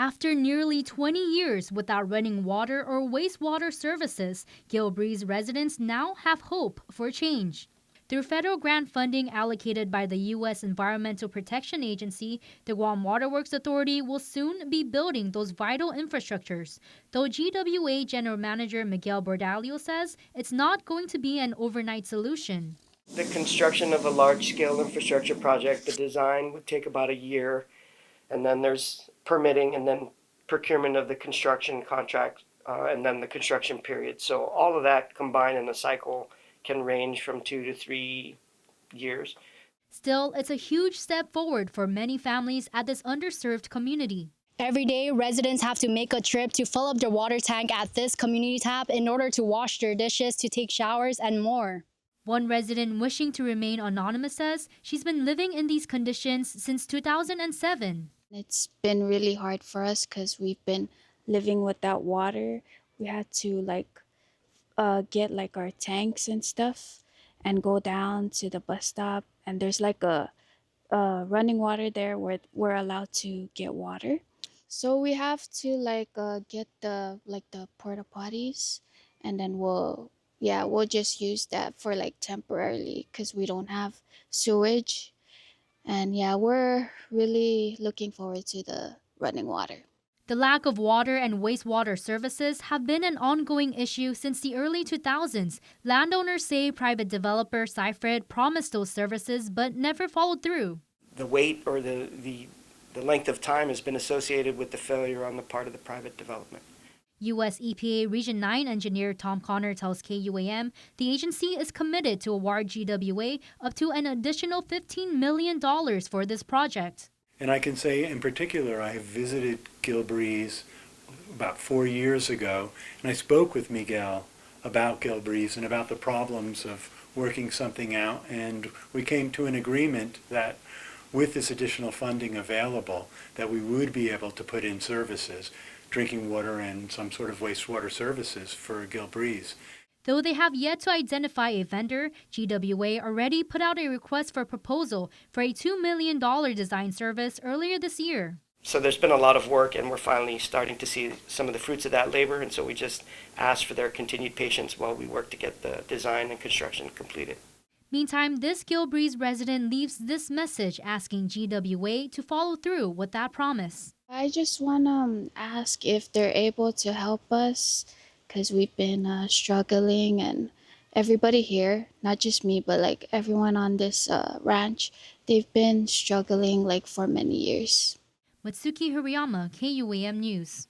After nearly 20 years without running water or wastewater services, Gill Breeze residents now have hope for change. Through federal grant funding allocated by the U.S. Environmental Protection Agency, the Guam Waterworks Authority will soon be building those vital infrastructures. Though GWA General Manager Miguel Bordalio says it's not going to be an overnight solution. The construction of a large-scale infrastructure project, the design would take about a year, and then there's permitting and then procurement of the construction contract, and then the construction period. So all of that combined in a cycle can range from 2 to 3 years. Still, it's a huge step forward for many families at this underserved community. Every day, residents have to make a trip to fill up their water tank at this community tap in order to wash their dishes, to take showers, and more. One resident wishing to remain anonymous says she's been living in these conditions since 2007. It's been really hard for us because we've been living without water. We had to get our tanks and stuff and go down to the bus stop, and there's a running water there where we're allowed to get water. So we have to get the porta potties, and then we'll just use that for temporarily because we don't have sewage. And yeah, we're really looking forward to the running water. The lack of water and wastewater services have been an ongoing issue since the early 2000s. Landowners say private developer Seifert promised those services but never followed through. The wait or the length of time has been associated with the failure on the part of the private development. U.S. EPA Region 9 engineer Tom Connor tells KUAM the agency is committed to award GWA up to an additional $15 million for this project. And I can say in particular, I have visited Gill Breeze about 4 years ago, and I spoke with Miguel about Gill Breeze and about the problems of working something out, and we came to an agreement that with this additional funding available, that we would be able to put in services, drinking water and some sort of wastewater services for Gill Breeze. Though they have yet to identify a vendor, GWA already put out a request for proposal for a $2 million design service earlier this year. So there's been a lot of work, and we're finally starting to see some of the fruits of that labor, and so we just ask for their continued patience while we work to get the design and construction completed. Meantime, this Gill Breeze resident leaves this message asking GWA to follow through with that promise. I just want to ask if they're able to help us because we've been struggling, and everybody here, not just me, but everyone on this ranch, they've been struggling for many years. Matsuki Hirayama, KUAM News.